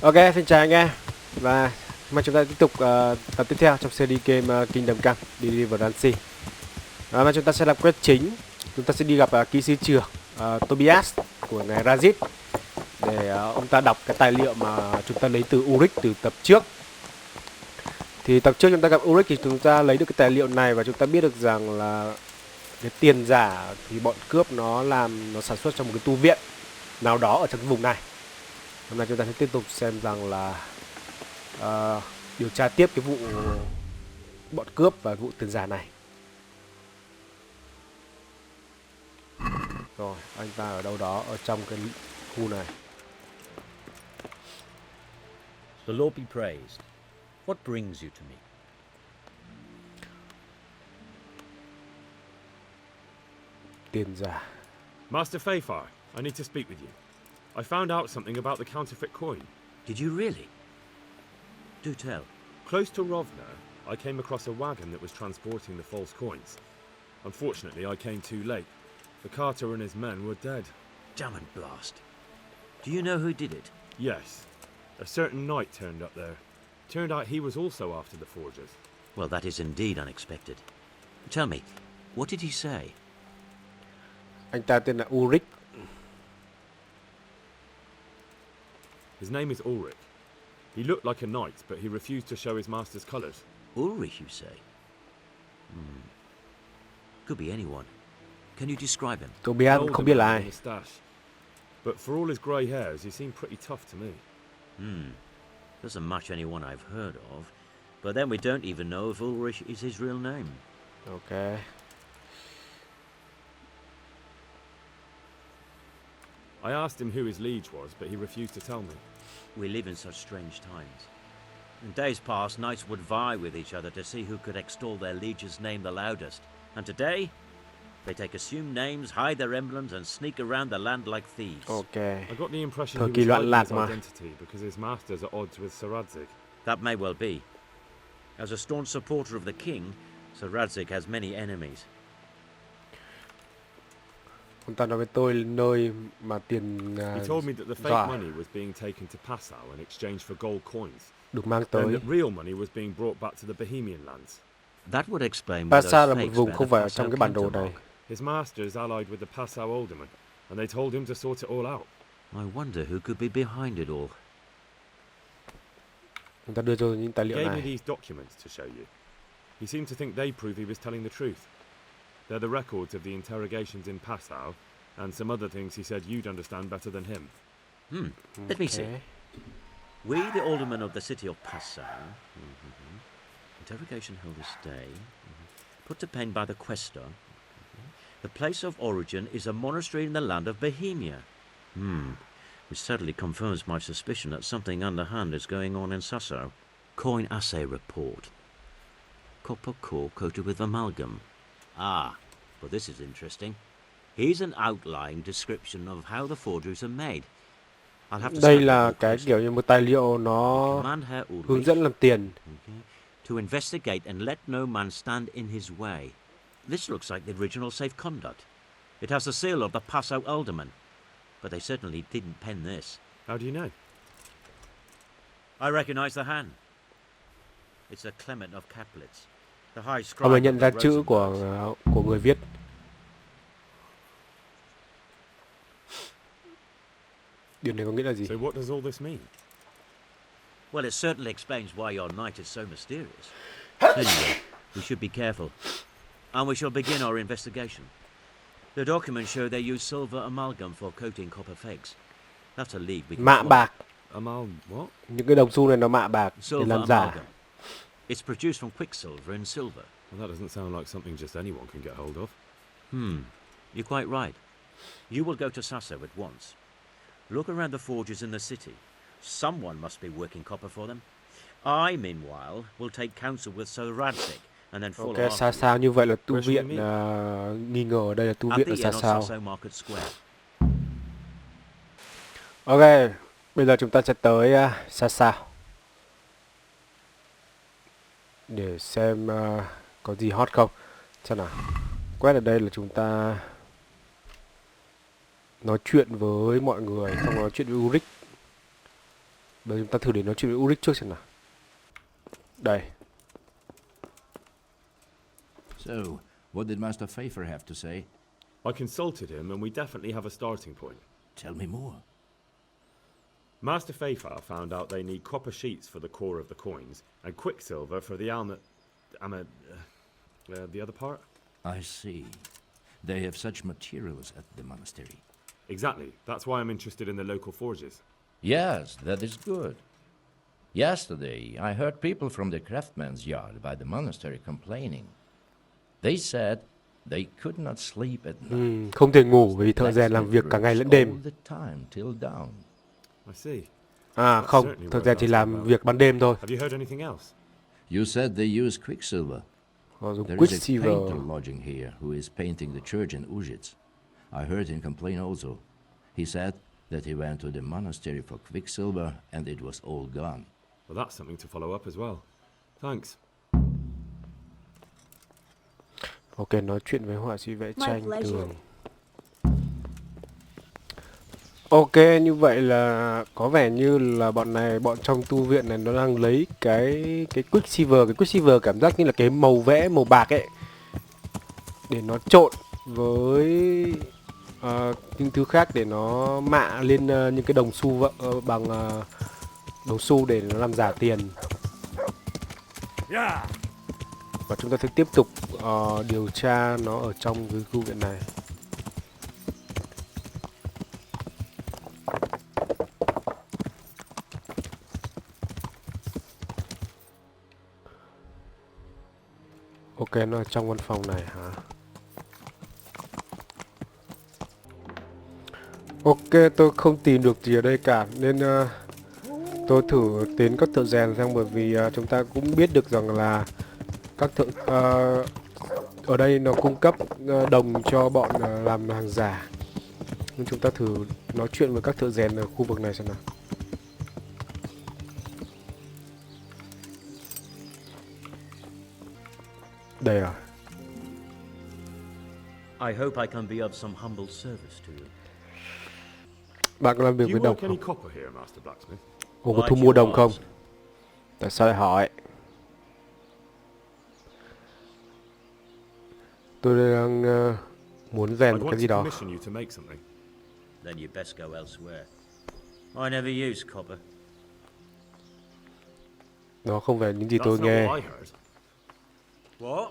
Ok, xin chào anh em. Và mà chúng ta tiếp tục tập tiếp theo trong series game Kingdom Come Deliverance. Mà chúng ta sẽ làm quest chính. Chúng ta sẽ đi gặp kỹ sư trưởng Tobias của ngài Razit để ông ta đọc cái tài liệu mà chúng ta lấy từ Ulrich từ tập trước. Thì tập trước chúng ta gặp Ulrich thì chúng ta lấy được cái tài liệu này và chúng ta biết được rằng là cái tiền giả thì bọn cướp nó sản xuất trong một cái tu viện nào đó ở trong cái vùng này. Hôm nay chúng ta sẽ tiếp tục xem rằng là điều tra tiếp cái vụ bọn cướp và vụ tiền giả này. Rồi, anh ta ở đâu đó ở trong cái khu này. The Lord be praised. What brings you to me? Tiền giả. Master Fayfar, I need to speak with you. I found out something about the counterfeit coin. Did you really? Do tell. Close to Rovna, I came across a wagon that was transporting the false coins. Unfortunately, I came too late. The carter and his men were dead. Damn and blast. Do you know who did it? Yes. A certain knight turned up there. Turned out he was also after the forgers. Well, that is indeed unexpected. Tell me, what did he say? Anh ta tên là Ulrich. His name is Ulrich. He looked like a knight, but he refused to show his master's colours. Ulrich, you say? Could be anyone. Can you describe him? Tobias không biết là ai. But for all his grey hairs, he seemed pretty tough to me. Doesn't match anyone I've heard of. But then we don't even know if Ulrich is his real name. Okay. I asked him who his liege was, but he refused to tell me. We live in such strange times. In days past, knights would vie with each other to see who could extol their liege's name the loudest. And today, they take assumed names, hide their emblems, and sneak around the land like thieves. Okay. I got the impression Thời he kỳ was loạn hiding lạc his mà. identity because his master's at odds with Sir Radzig. That may well be. As a staunch supporter of the king, Sir Radzig has many enemies. Ông ta nói với tôi nơi mà tiền He told me that the fake money was being taken to Passau in exchange for gold coins, được mang and tới. that real money was being brought back to the Bohemian lands. That would explain why Passau là those một fakes vùng bear không the phải ở Passau trong cái bản đồ counter này. mark. His master is allied with the Passau alderman, and they told him to sort it all out. I wonder who could be behind it all. Ông ta đưa cho những tài He liệu gave me này. these documents to show you. He seemed to think they prove he was telling the truth. They're the records of the interrogations in Passau, and some other things he said you'd understand better than him. Let me see. We, the aldermen of the city of Passau, interrogation held this day, put to pen by the questor. The place of origin is a monastery in the land of Bohemia. Which sadly confirms my suspicion that something underhand is going on in Sasso. Coin assay report. Copper core coated with amalgam. Ah, well this is interesting. Here's an outline description of how the forgeries are made. I'll have to Đây study là it cái closely. kiểu như một tài liệu nó Command Herr Ulrich hướng dẫn làm tiền. to investigate and let no man stand in his way. This looks like the original safe conduct. It has the seal of the Passau alderman, but they certainly didn't pen this. How do you know? I recognize the hand. It's a Clement of Caplitz, the high scribe Ông ấy of nhận the ra chữ Rosenbergs. của người viết. Điều này có nghĩa là gì? So what does all this mean? Well, it certainly explains why your knight is so mysterious. Anyway, we should be careful. And we shall begin our investigation. The documents show they use silver amalgam for coating copper fakes. That's a league we can Mạ follow. bạc. What? Những cái đồng xu này nó mạ bạc để Silver làm giả. amalgam. It's produced from quicksilver and silver. Well, that doesn't sound like something just anyone can get hold of. You're quite right. You will go to Sasso at once. Look around the forges in the city. Someone must be working copper for them. I, meanwhile, will take counsel with Sir Radzig and then follow Ok, after xa you. sao như vậy là tu Where should we viện nghi ngờ ở đây là tu At viện the ở xa inn on sao. Sasso Market Square. Ok, bây giờ chúng ta sẽ tới xa sao để xem có gì hot không. Xem nào. Quét ở đây là chúng ta nói chuyện với mọi người, xong nói chuyện với Ulrich. Bây giờ chúng ta thử để nói chuyện với Ulrich trước xem nào. Đây. So, what did Master Pfeiffer have to say? I consulted him, and we definitely have a starting point. Tell me more. Master Pfeiffer found out they need copper sheets for the core of the coins, and quicksilver for the the other part? I see. They have such materials at the monastery. Exactly. That's why I'm interested in the local forges. Yes, that is good. Yesterday, I heard people from the craftsman's yard by the monastery complaining. They said they could not sleep at night. Không thể ngủ vì thợ rèn làm việc cả ngày lẫn đêm. All the time till dawn. I see. À không, thợ rèn chỉ làm việc ban đêm thôi. Have you heard anything else? You said they use quicksilver. Họ dùng There is a quicksilver. painter lodging here who is painting the church in Ujits. I heard him complain also. He said that he went to the monastery for quicksilver and it was all gone. Well, that's something to follow up as well. Thanks. Ok, nói chuyện với họa sĩ vẽ tranh tường. Ok, như vậy là có vẻ như là bọn trong tu viện này nó đang lấy cái quicksilver cảm giác như là cái màu vẽ màu bạc ấy để nó trộn với những thứ khác để nó mạ lên những cái đồng xu bằng đồng xu để nó làm giả tiền. Và chúng ta sẽ tiếp tục điều tra nó ở trong cái khu viện này. Ok, nó ở trong văn phòng này hả? Ok, tôi không tìm được gì ở đây cả nên tôi thử đến các thợ rèn xem, bởi vì chúng ta cũng biết được rằng là các thợ ở đây nó cung cấp đồng cho bọn làm hàng giả. Nhưng chúng ta thử nói chuyện với các thợ rèn ở khu vực này xem nào. Đây à? I hope I can be of some humble service to you. Bạn có làm việc Do với you đồng work any không? copper here, Master Blacksmith? Ồ, có thu mua đồng không? Tại sao lại hỏi? Tôi đang muốn rèn I'd một want cái gì to đó. commission you to make something. Then you best go elsewhere. I never use copper. Đó không phải những gì That's tôi not nghe. what I heard. What?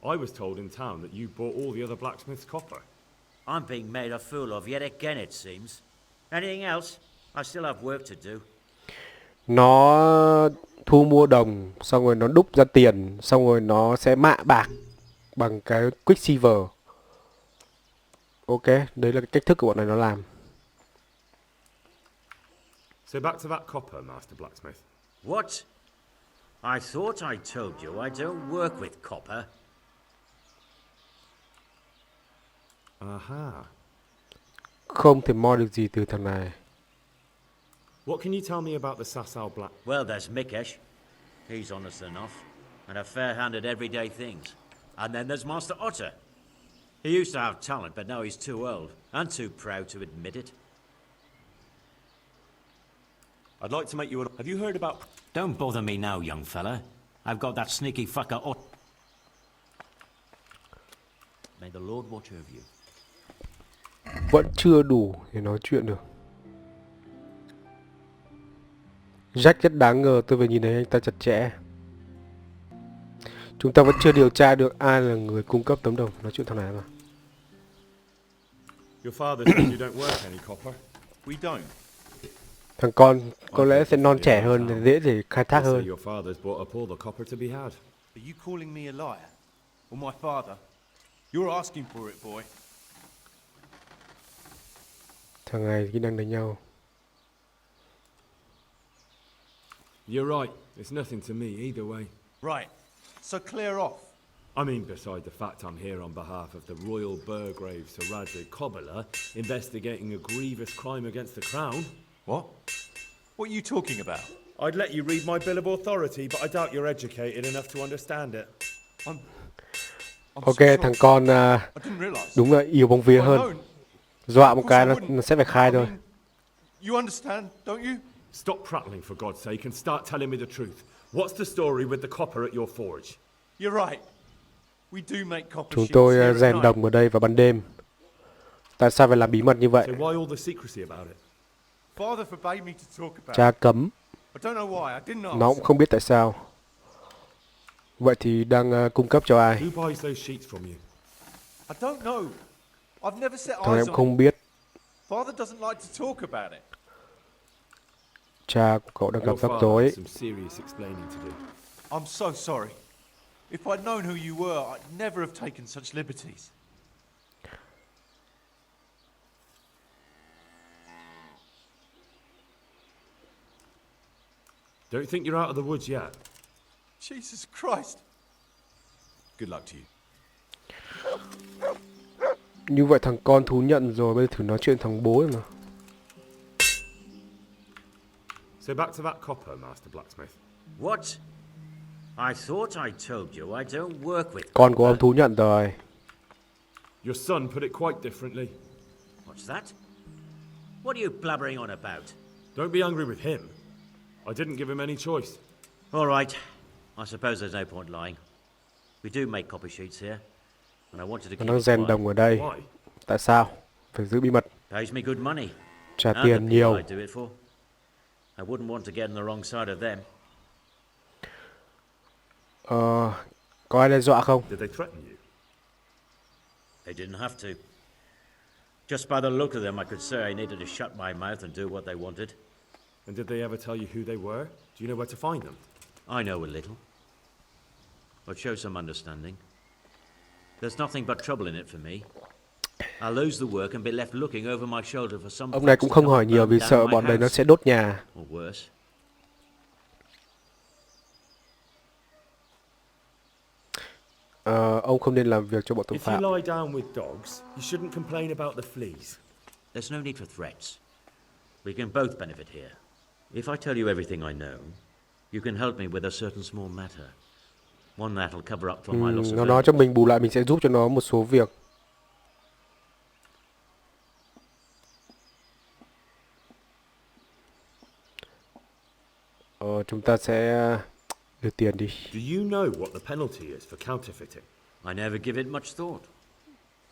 I was told in town that you bought all the other blacksmith's copper. I'm being made a fool of yet again, it seems. Anything else? I still have work to do. Nó thu mua đồng, xong rồi nó đúc ra tiền, xong rồi nó sẽ mạ bạc bằng cái quicksilver. Ok, đấy là cái cách thức của bọn này nó làm. So back to that copper, Master Blacksmith. What? I thought I told you I don't work with copper. Aha. Không thể moi được gì từ thằng này. What can you tell me about the Sasau Black? Well, there's Mikesh. He's honest enough, and a fair-handed everyday things. And then there's Master Otter. He used to have talent, but now he's too old, and too proud to admit it. I'd like to make you Have you heard about... Don't bother me now, young fella. I've got that sneaky fucker Ot. May the Lord watch over you. Vẫn chưa đủ để nói chuyện được. Jack rất đáng ngờ, tôi về nhìn thấy anh ta chặt chẽ. Chúng ta vẫn chưa điều tra được ai là người cung cấp tấm đồng. Nói chuyện thằng này mà. Your father said you don't work any copper. We don't. Thằng con có lẽ sẽ non trẻ hơn, để dễ để khai thác They say hơn. your father's bought up all the copper to be had. Are you calling me a liar? Or my father? You're asking for it, boy. Thằng này kỹ năng đánh nhau. You're right. It's nothing to me either way. Right. So clear off. I mean, beside the fact I'm here on behalf of the Royal Burgraves to Radley Cobbler, investigating a grievous crime against the Crown. What? What are you talking about? I'd let you read my Bill of Authority, but I doubt you're educated enough to understand it. I'm Ok, surprised. thằng con I didn't realize. đúng là yêu bóng vía hơn. Dọa một cái nó sẽ phải khai thôi. You understand, don't you? Stop prattling, for God's sake, and start telling me the truth. What's the story with the copper at your forge? You're right. We do make copper Chúng sheets tôi here at rèn night. đồng ở đây vào ban đêm. Tại sao phải làm bí mật như vậy? So why all the secrecy about it? Father forbade me to talk about Cha it. cấm, I don't know why. I didn't ask. nó cũng không biết tại sao. Vậy thì đang cung cấp cho ai? Who buys those sheets from you? I don't know. I've never set Thằng em eyes cũng on không it. biết. Father doesn't like to talk about it. Cha của cậu đang gặp Your rắc father rối. has some serious explaining to do. I'm so sorry. If I'd known who you were, I'd never have taken such liberties. Don't think you're out of the woods yet. Jesus Christ. Good luck to you. Như vậy thằng con thú nhận rồi, bây giờ thử nói chuyện thằng bố mà. So back to that copper, Master Blacksmith. What? I thought I told you I don't work with Con của copper. ông thú nhận rồi. Your son put it quite differently. What's that? What are you blabbering on about? Don't be angry with him. I didn't give him any choice. All right. I suppose there's no point lying. We do make copy sheets here, and I wanted to Nó keep đang it rèn quiet. đồng ở đây. Why? Tại sao? Phải giữ bí mật. Pays me good money. Trả And the tiền people nhiều. I do it for. I wouldn't want to get on the wrong side of them. Có ai đe dọa không? Did they threaten you? They didn't have to. Just by the look of them, I could say I needed to shut my mouth and do what they wanted. And did they ever tell you who they were? Do you know where to find them? I know a little. But show some understanding. There's nothing but trouble in it for me. I'll lose the work and be left looking over my shoulder for some Ông này facts cũng to không come hỏi and nhiều burn vì down sợ my bọn đấy nó house. sẽ đốt nhà. Or worse. Ông không nên làm việc cho bọn tội If phạm. you lie down with dogs, you shouldn't complain about the fleas. There's no need for threats. We can both benefit here. If I tell you everything I know, you can help me with a certain small matter. One that'll cover up for my loss of Nó nói cho mình bù lại mình sẽ giúp cho nó một số việc. Chúng ta sẽ đưa tiền đi. Do you know what the penalty is for counterfeiting? I never give it much thought.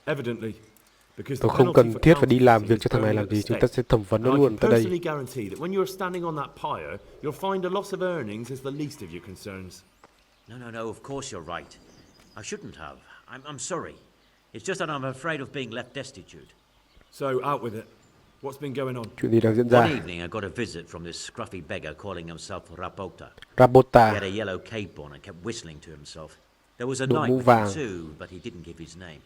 Evidently, because Tôi the không penalty cần for thiết phải đi làm counterfeiting việc is cho thằng này burning làm at the gì. Chúng ta stake. sẽ thẩm vấn nó And I luôn can tại đây. personally guarantee that when you're standing on that pyre, you'll find a loss of earnings is the least of your concerns. No, of course you're right. I shouldn't have. I'm sorry. It's just that I'm afraid of being left destitute. So out with it. What's been going on? Chuyện gì đang diễn One ra? evening I got a visit from this scruffy beggar calling himself Rapota. He Rabota. had a yellow cape on and kept whistling to himself. There was a Đội knight mũ with vàng. him too, but he didn't give his name.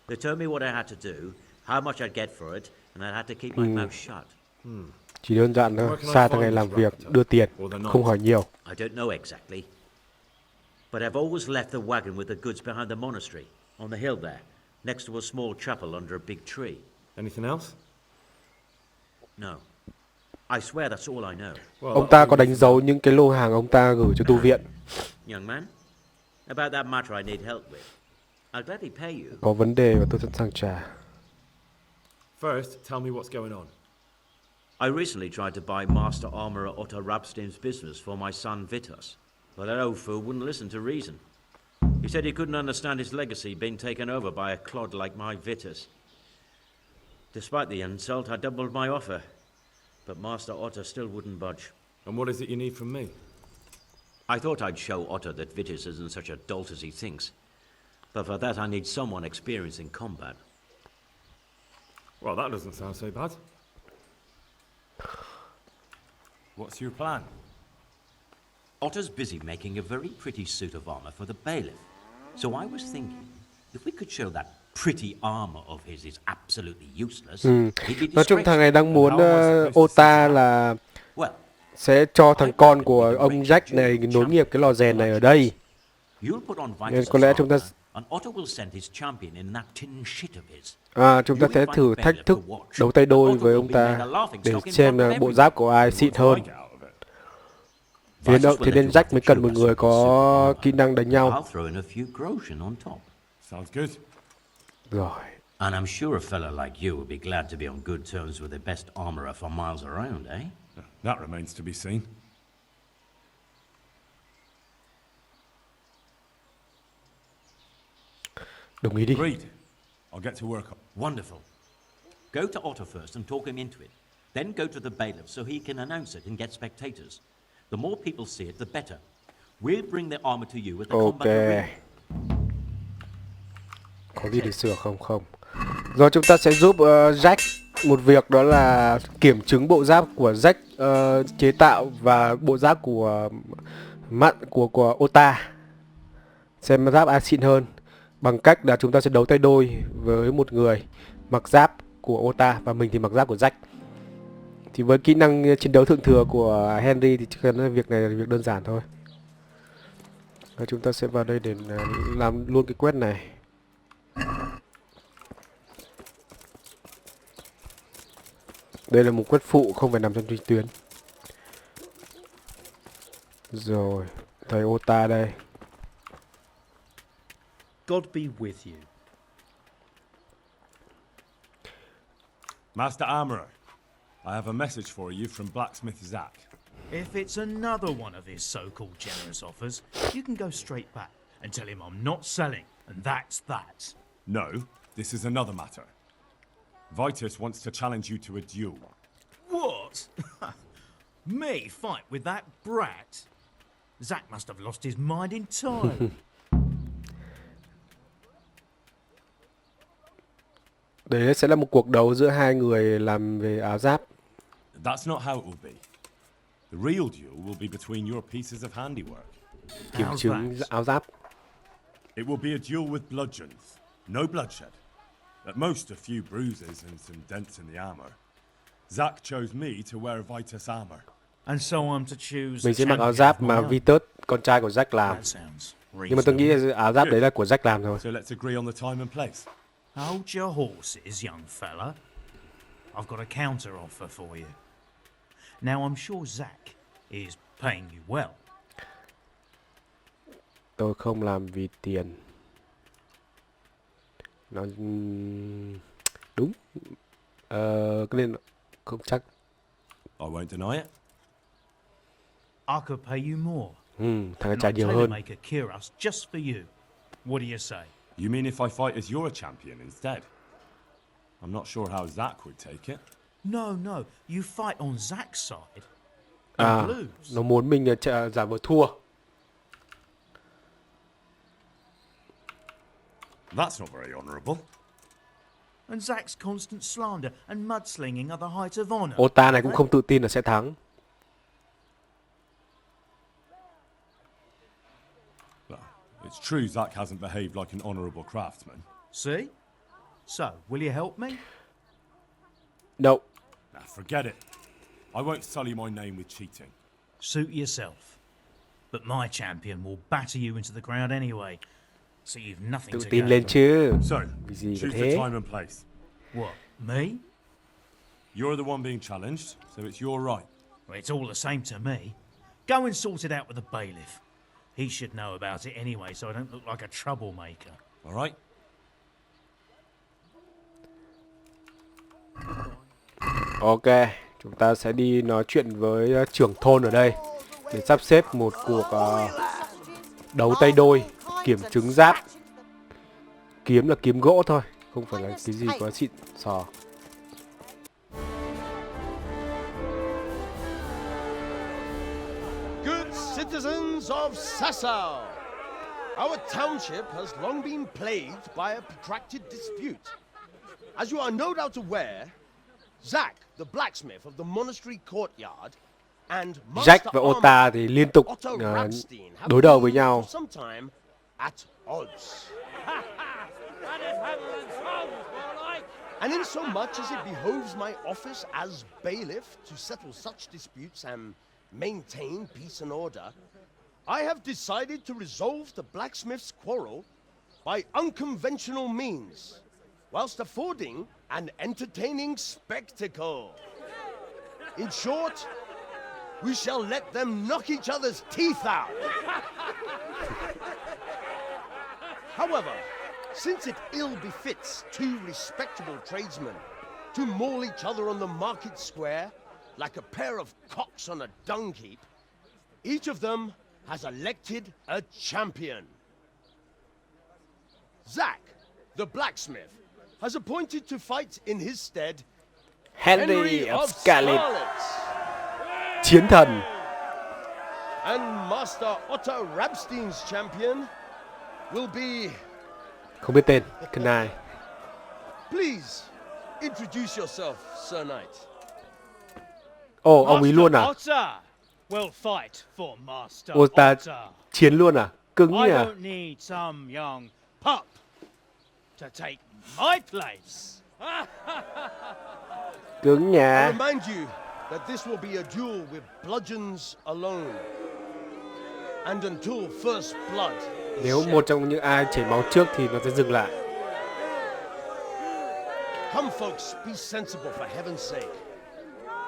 They told me what I had to do, how much I'd get for it, and I had to keep my mouth shut. Chỉ đơn giản thôi. Sai thằng này làm việc, đưa tiền, không hỏi nhiều. I don't know exactly. But I've always left the wagon with the goods behind the monastery, on the hill there, next to a small chapel under a big tree. Anything else? No. I swear that's all I know. Well, Ông ta có đánh dấu những cái lô hàng ông ta gửi cho tu viện. Young man, about that matter I need help with. I'll gladly pay you. Có vấn đề và tôi sẵn sàng trả. First, tell me what's going on. I recently tried to buy Master Armourer Otto Rabstein's business for my son Vitus, but that old fool wouldn't listen to reason. He said he couldn't understand his legacy being taken over by a clod like my Vitus. Despite the insult, I doubled my offer, but Master Otto still wouldn't budge. And what is it you need from me? I thought I'd show Otto that Vitus isn't such a dolt as he thinks, but for that I need someone experienced in combat. Well, that doesn't sound so bad. What's your plan? Otto's busy making a very pretty suit of armor for the bailiff. So I was thinking, if we could show that pretty armor of his is absolutely useless, he'd be Nói chung thằng này disgraced. đang muốn Ota là Well, sẽ cho thằng con của ông Jack này nối nghiệp cái lò rèn này ở đây. you'll put on Nên Vitus's có lẽ chúng ta armor, and Otto will send his champion in that tin shit of his. chúng ta sẽ thử thách thức đấu tay đôi với ông ta để xem là bộ giáp của ai xịn hơn. Thế nên Jack mới cần một người có kỹ năng đánh nhau. I'll throw in a few groschen on top. Sounds good. Rồi, And I'm sure a fella like you would be glad to be on good terms with the best armorer for miles around, eh? That remains to be seen. Đồng ý đi. Agreed. I'll get to work on. Wonderful. Go to Otto first and talk him into it. Then go to the bailiff so he can announce it and get spectators. The more people see it, the better. We'll bring the armor to you at the Ok. combat arena. Có gì để sửa không? Không. Rồi chúng ta sẽ giúp Jack một việc, đó là kiểm chứng bộ giáp của Jack chế tạo và bộ giáp của của Ota. Xem giáp ai xịn hơn, bằng cách là chúng ta sẽ đấu tay đôi với một người mặc giáp của Ota và mình thì mặc giáp của Jack. Thì với kỹ năng chiến đấu thượng thừa của Henry thì chỉ cần việc này là việc đơn giản thôi. Và chúng ta sẽ vào đây để làm luôn cái quest này. Đây là một quest phụ, không phải nằm trong trực tuyến. Rồi, thầy Ota đây. God be with you. Master Armorer, I have a message for you from blacksmith Zach. If it's another one of his so-called generous offers, you can go straight back and tell him I'm not selling, and that's that. No, this is another matter. Vitus wants to challenge you to a duel. What? Me fight with that brat? Zack must have lost his mind entirely. Đấy sẽ là một cuộc đấu giữa hai người làm về áo giáp. That's not how it will be. The real duel will be between your pieces of handiwork. Kiểm How's chứng that? áo giáp. It will be a duel with bludgeons. No bloodshed. At most, a few bruises and some dents in the armor. Zach chose me to wear Vitus armor. And so I'm to choose. Mình a sẽ mặc áo champion giáp of my mà own. Vitus, con trai của Jack làm. That sounds Nhưng mà tôi nghĩ reasonable. áo giáp đấy là của Jack làm thôi. So let's agree on the time and place. Hold your horses, young fella. I've got a counter offer for you. Now I'm sure Zack is paying you well. Tôi không làm vì tiền. Nó đúng. Cái nên không chắc. I won't deny it. I could pay you more. Thằng này And trả I'll nhiều hơn. tailor-make a cuirass just for you. What do you say? You mean if I fight as your champion instead? I'm not sure how Zach would take it. No, no. You fight on Zack's side À, and lose. nó muốn mình giả vờ thua. That's not very honourable. And Zack's constant slander and mudslinging are the height of honor. Ota này cũng không tự tin là sẽ thắng. Well, it's true Zach hasn't behaved like an honourable craftsman. See? So, will you help me? Đâu. Nah, forget it. I won't sully my name with cheating. Suit yourself. But my champion will batter you into the ground anyway. So you've nothing Tự to tin gain. lên chứ. So, Vì gì choose thế? the time and place. What, me? You're the one being challenged, so it's your right. Well, it's all the same to me. Go and sort it out with the bailiff. He should know about it anyway, so I don't look like a troublemaker. All right? Ok, chúng ta sẽ đi nói chuyện với trưởng thôn ở đây để sắp xếp một cuộc đấu tay đôi, kiểm chứng giáp. Kiếm là kiếm gỗ thôi, không phải là cái gì quá xịn sò. Good citizens of Sasau, our township has long been plagued by a protracted dispute. As you are no doubt aware, Zack, the blacksmith of the monastery courtyard, and Jack Master và Armour Ota thì liên tục Otto Rapstein have đối đầu với been nhau. for some time at odds. And in so much as it behoves my office as bailiff to settle such disputes and maintain peace and order, I have decided to resolve the blacksmith's quarrel by unconventional means, whilst affording an entertaining spectacle. In short, we shall let them knock each other's teeth out. However, Since it ill befits two respectable tradesmen to maul each other on the market square like a pair of cocks on a dung heap, each of them has elected a champion. Zack, the blacksmith, has appointed to fight in his stead Henry of Scarlet, chiến thần. And Master Otto Rabstein's champion will be... Không biết tên, Knai. Please, introduce yourself, Sir Knight. Ồ, ông ý luôn à? Otter will fight for Master Ồ, ta Otter. chiến luôn à? Cứng I nhỉ? don't need some young pup to take my place. Cứng I nhỉ? remind you that this will be a duel with bludgeons alone. And until first blood is Nếu shed. một trong những ai chảy máu trước thì nó sẽ dừng lại. Come folks, be sensible for heaven's sake.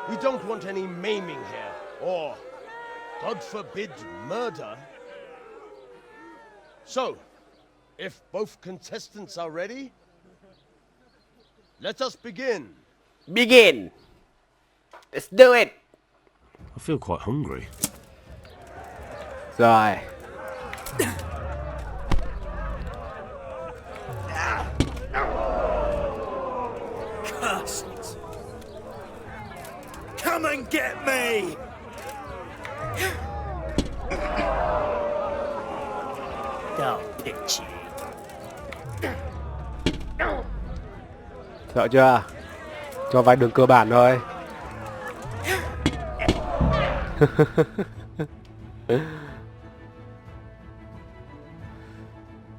We don't want any maiming here, or, God forbid, murder. So, if both contestants are ready, let us begin. Begin! Let's do it! I feel quite hungry. Rồi. Curses! Come and get me! Don't pitchy. Sợ chưa? Cho vài đường cơ bản thôi.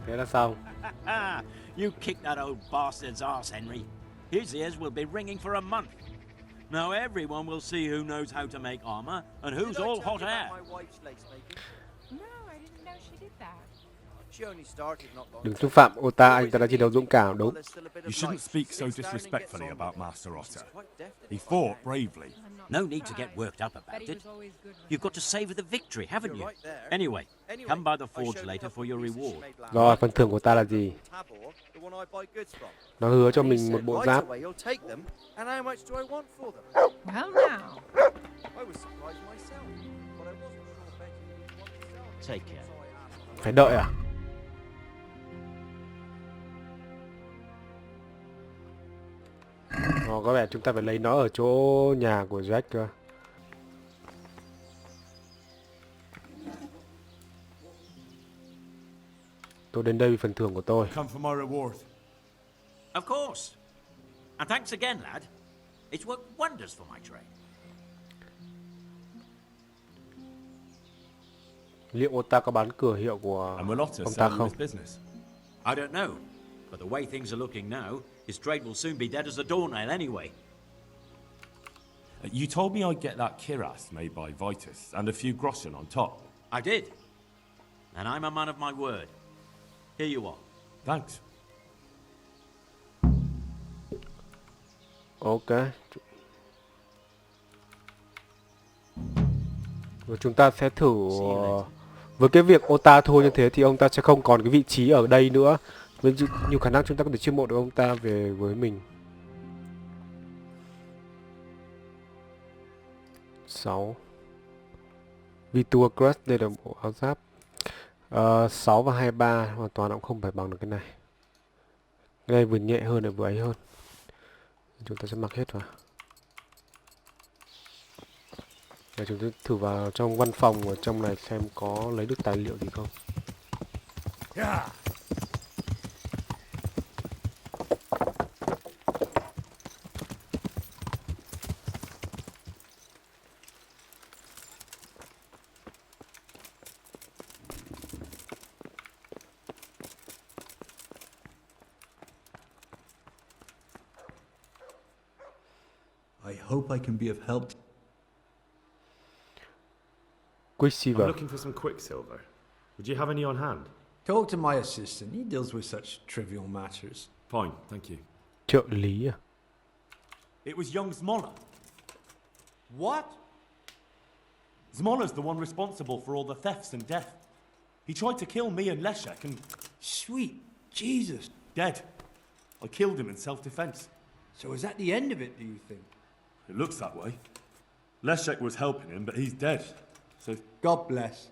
Thế là xong. You kicked that old bastard's arse, Henry. His ears will be ringing for a month. Now everyone will see who knows how to make armor and who's all hot air. No, I didn't know she did that. Đừng xúc phạm Ota, anh ta đã chiến đấu dũng cảm, đúng. You shouldn't speak so disrespectfully about Master Otter. He fought bravely. No need to get worked up about it. You've got to savor the victory, haven't you? Anyway, come by the forge later for your reward. Rồi, phần thưởng của ta là gì? Nó hứa cho mình một bộ giáp. Well, now. Take care. Phải đợi à? Có vẻ chúng ta phải lấy nó ở chỗ nhà của Jack cơ. Tôi đến đây vì phần thưởng của tôi. Come for my reward. Of course. And thanks again, lad. It's worked wonders for my trade. Liệu Ota có bán cửa hiệu của And will Otter ông ta sell you không? his business? I don't know, but the way things are looking now, his trade will soon be dead as a doornail anyway. You told me I'd get that kiras made by Vitus and a few groschen on top. I did. And I'm a man of my word. Here you are. Thanks. Ok. Rồi chúng ta sẽ thử với cái việc Ota thua như thế thì ông ta sẽ không còn cái vị trí ở đây nữa. Với nhiều khả năng chúng ta có thể chiêu mộ được ông ta về với mình. 6 Vitua Crush, đây là bộ áo giáp. 6 và 23 hoàn toàn cũng không phải bằng được cái này. Cái này vừa nhẹ hơn lại vừa ấy hơn. Chúng ta sẽ mặc hết vào. Để chúng ta thử vào trong văn phòng ở trong này xem có lấy được tài liệu gì không. I hope I can be of help. I'm Quicksilver. looking for some quicksilver. Would you have any on hand? Talk to my assistant. He deals with such trivial matters. Fine, thank you. Trợ lý à? It was young Zmolla. What? Zmolla's the one responsible for all the thefts and death. He tried to kill me and Leszek and... Sweet Jesus. Dead. I killed him in self-defense. So is that the end of it, do you think? It looks that way. Leszek was helping him, but he's dead. So God bless.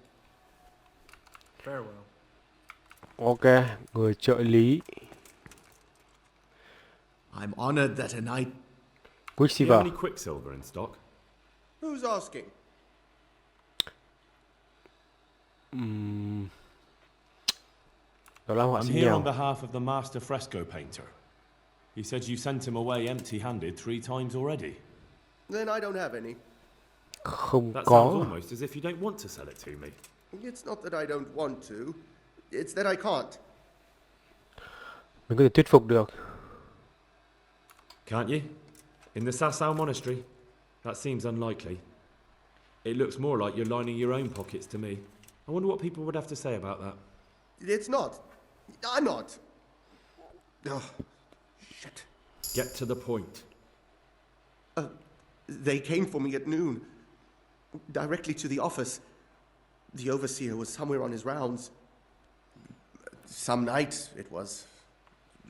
Farewell. Ok, người trợ lý. I'm honored that a knight... Do you Quicksilver. have any quicksilver in stock? Who's asking? Đó là họa I'm sĩ here on nghèo. behalf of the master fresco painter. He said you sent him away empty-handed 3 times already. Then I don't have any. Không That sounds có. almost as if you don't want to sell it to me. It's not that I don't want to. It's that I can't. Mình có thể thuyết phục được. Can't you? In the Sasau monastery? That seems unlikely. It looks more like you're lining your own pockets to me. I wonder what people would have to say about that. It's not. I'm not. Oh, shit. Get to the point. They came for me at noon. Directly to the office. The overseer was somewhere on his rounds. Some night, it was.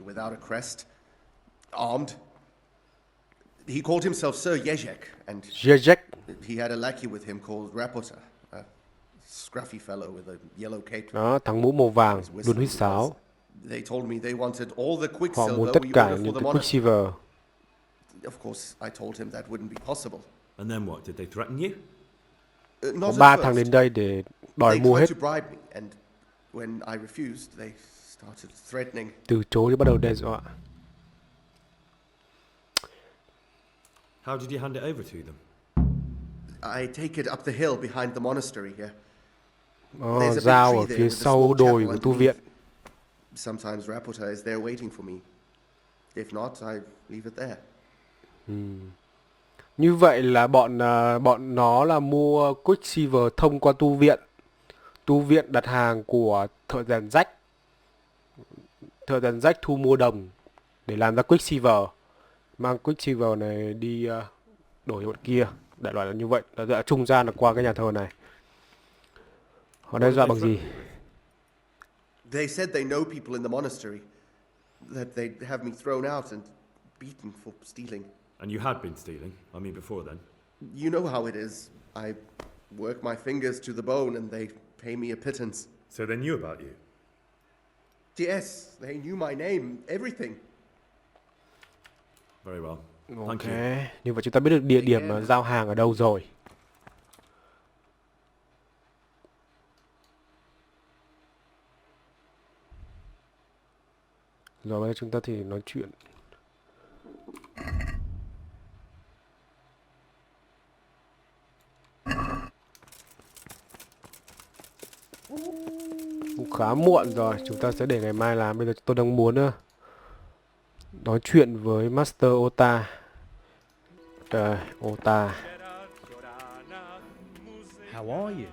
Without a crest. Armed. He called himself Sir Jezek, and Jezek. he had a lackey with him called Rapota, a scruffy fellow with a yellow cape. Đó, thằng mũ màu vàng, luôn huýt sáo. They told me they wanted all the Họ quicksilver muốn tất we cả ordered những for the cái monastery. Quicksilver. Of course, I told him that wouldn't be possible. And then what? Did they threaten you? Có Not 3 at thằng first. đến đây để đòi They mua hết. tried to bribe me, and when I refused, they started threatening. Từ chối thì bắt đầu đe dọa. How did you hand it over to them? I take it up the hill behind the monastery here. Ờ, dao ở phía sau đồi của tu viện. Sometimes Rapota is there waiting for me. If not, I leave it there. Như vậy là bọn nó là mua Quicksilver thông qua tu viện. Tu viện đặt hàng của thợ rèn rách. Thợ rèn rách thu mua đồng để làm ra Quicksilver. Mang Quicksilver này đi đổi bọn kia. Đại loại là như vậy. Đã trung gian là qua cái nhà thờ này. Họ đe dọa bằng gì? They said they know people in the monastery. That they'd have me thrown out and beaten for stealing. And you had been stealing, I mean before then. You know how it is. I work my fingers to the bone and they pay me a pittance. So they knew about you? Yes, they knew my name, everything. Very well. Thank Ok, you. như vậy chúng ta biết được địa điểm giao hàng ở đâu rồi. Rồi bây giờ chúng ta thì nói chuyện. Cũng khá muộn rồi, chúng ta sẽ để ngày mai làm. Bây giờ tôi đang muốn nói chuyện với Master Ota. Trời, Ota. How are you?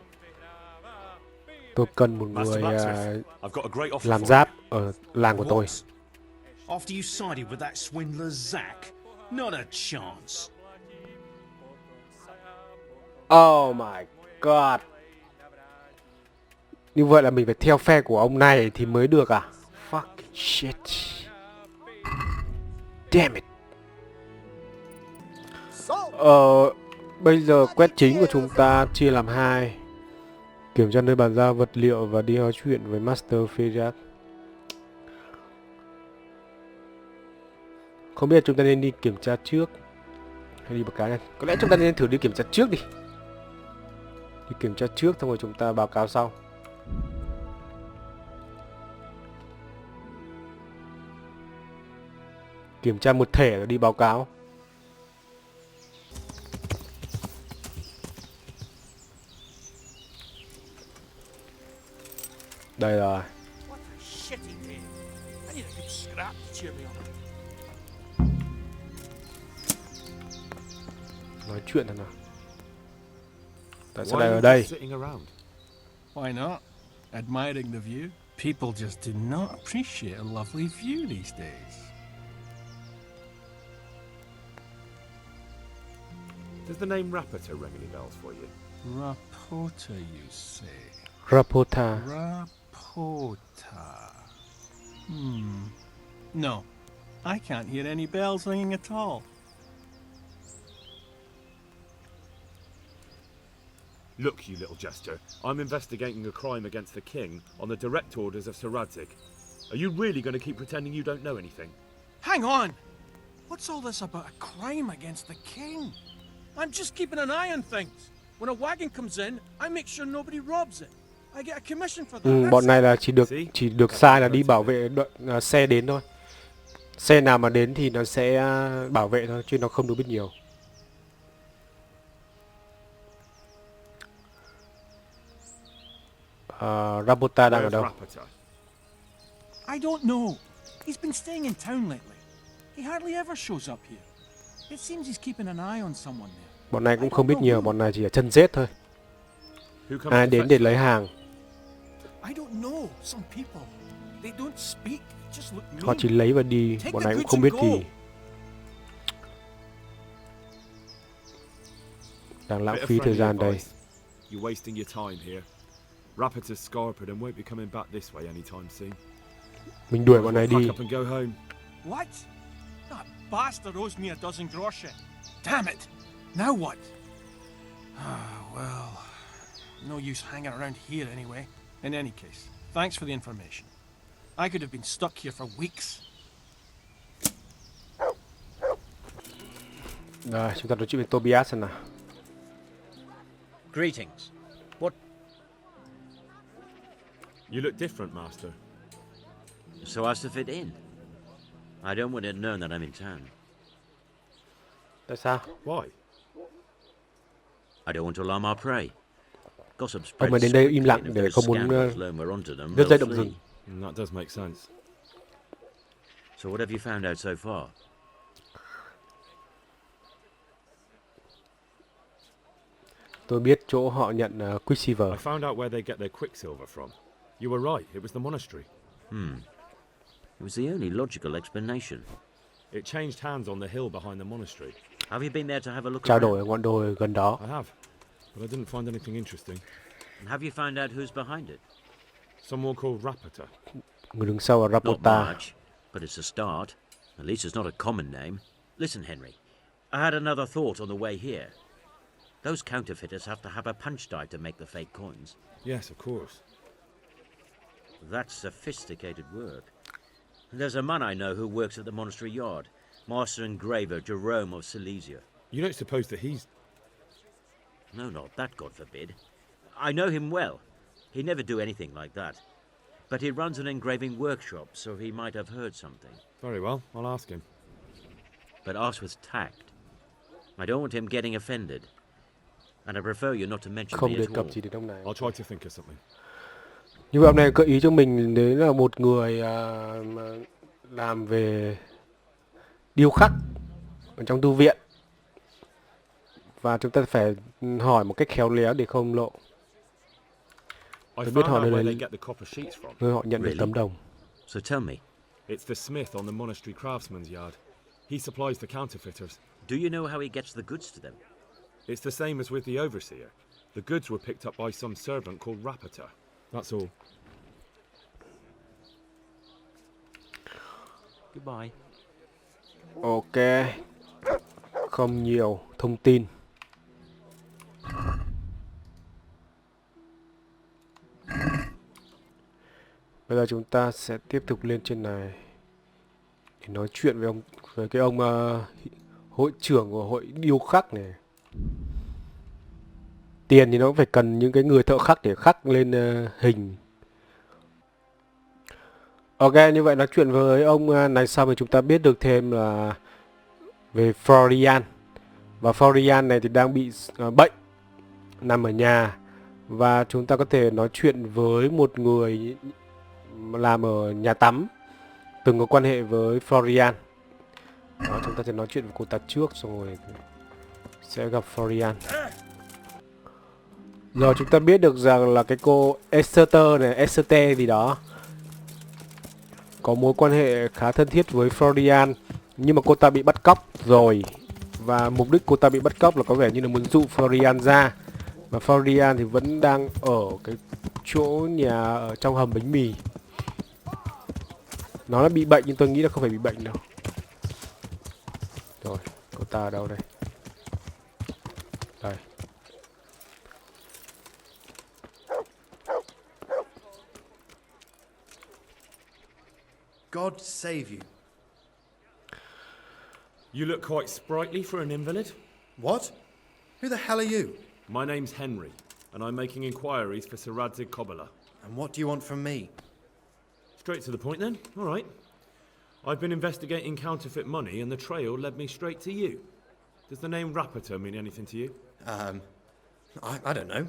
Tôi cần một người làm giáp ở làng của tôi. After you sided with that swindler Zach? Not a chance. Oh my god. Như vậy là mình phải theo phe của ông này thì mới được à? Fuck shit. Damn it. Bây giờ quét chính của chúng ta chia làm 2. Kiểm tra nơi bàn giao vật liệu và đi nói chuyện với Master Fejak. Không biết chúng ta nên đi kiểm tra trước hay đi một cá nhân. Có lẽ chúng ta nên thử đi kiểm tra trước đi. Đi kiểm tra trước xong rồi chúng ta báo cáo sau. Kiểm tra một thể rồi đi báo cáo. Đây rồi. Nói chuyện thôi nào. Tại sao lại ở đây? Why not? Admiring the view. People just do not appreciate a lovely view these days. Does the name Rapota ring any bells for you? Rapota, you say? Rapota. Rapota. No, I can't hear any bells ringing at all. Look, you little jester. I'm investigating a crime against the king on the direct orders of Sir Radzik. Are you really going to keep pretending you don't know anything? Hang on! What's all this about a crime against the king? I'm just keeping an eye on things. When a wagon comes in, I make sure nobody robs it. I get a commission for that. Bọn này là chỉ được sai là đi bảo vệ xe đến thôi. Xe nào mà đến thì nó sẽ bảo vệ thôi, chứ nó không được biết nhiều. Rabota đang ở đâu? I don't know. He's been staying in town lately. He hardly ever shows up here. It seems he's keeping an eye on someone there. Bọn này cũng không biết nhiều, bọn này chỉ ở chân rết thôi. Ai đến để lấy hàng? I don't know. Some people, they don't speak, just look mean. Họ chỉ lấy và đi, bọn này cũng không biết gì. Đang lãng phí thời gian đây. You're wasting your time here. Rapporteur's scarpered and won't be coming back this way anytime soon. Mình đuổi bọn này đi. Pack up and go home. What? That bastard owes me a dozen groschen. Damn it! Now what? Well, no use hanging around here anyway. In any case, thanks for the information. I could have been stuck here for weeks. Rồi, chúng ta nói chuyện với Tobias xem nào. Greetings. What? You look different, Master. So as to fit in. I don't want it known that I'm in town. Tại sao? Why? I don't want to alarm our prey. Gossip Ông ấy spreads đến đây im quickly, and lặng if để there's không muốn scandals learn we're onto them, đứt dây they'll động flee. rừng. That does make sense. So what have you found out so far? Tôi biết chỗ họ nhận Quicksilver. I found out where they get their quicksilver from. You were right, it was the monastery. It was the only logical explanation. It changed hands on the hill behind the monastery. Have you been there to have a look Trao around? đổi ở ngọn đồi gần đó. I have, but I didn't find anything interesting. And have you found out who's behind it? Someone called Rapporteur. Người đứng sau là Not Rabota. much, but it's a start. At least it's not a common name. Listen, Henry, I had another thought on the way here. Those counterfeiters have to have a punch die to make the fake coins. Yes, of course. That's sophisticated work. There's a man I know who works at the monastery yard, Master Engraver Jerome of Silesia. You don't suppose that he's... No, not that, God forbid. I know him well. He'd never do anything like that. But he runs an engraving workshop, so he might have heard something. Very well, I'll ask him. But ask with tact. I don't want him getting offended. And I prefer you not to mention Không me đề at cập all. gì đến ông này. I'll try to think of something. Như vậy hôm nay gợi ý cho mình đấy là một người mà làm về điêu khắc ở trong tu viện. Và chúng ta phải hỏi một cách khéo léo để không lộ. I Tôi biết found họ out where nơi they get the copper sheets from. nơi họ nhận được tấm đồng. So tell me, It's the smith on the monastery craftsman's yard. He supplies the counterfeiters. do you know how he gets the goods to them? It's the same as with the overseer. The goods were picked up by some servant called Rapporteur. That's all. Goodbye. Ok. Không nhiều thông tin. Bây giờ chúng ta sẽ tiếp tục lên trên này để nói chuyện với cái ông hội trưởng của hội điêu khắc này. Tiền thì nó cũng phải cần những cái người thợ khắc để khắc lên hình. Ok, như vậy nói chuyện với ông này xong thì chúng ta biết được thêm là về Florian. Và Florian này thì đang bị bệnh, nằm ở nhà. Và chúng ta có thể nói chuyện với một người làm ở nhà tắm, từng có quan hệ với Florian. Đó, chúng ta sẽ nói chuyện với cô ta trước xong rồi sẽ gặp Florian. Rồi chúng ta biết được rằng là cái cô Esther này, Esther gì đó, có mối quan hệ khá thân thiết với Florian. Nhưng mà cô ta bị bắt cóc rồi. Và mục đích cô ta bị bắt cóc là có vẻ như là muốn dụ Florian ra. Và Florian thì vẫn đang ở cái chỗ nhà ở trong hầm bánh mì. Nó là bị bệnh nhưng tôi nghĩ là không phải bị bệnh đâu. Rồi, cô ta ở đâu đây? Đây. God save you. You look quite sprightly for an invalid. What? Who the hell are you? My name's Henry, and I'm making inquiries for Sir Radzig Kobyla. And what do you want from me? Straight to the point then. All right. I've been investigating counterfeit money, and the trail led me straight to you. Does the name Rapiter mean anything to you? I don't know.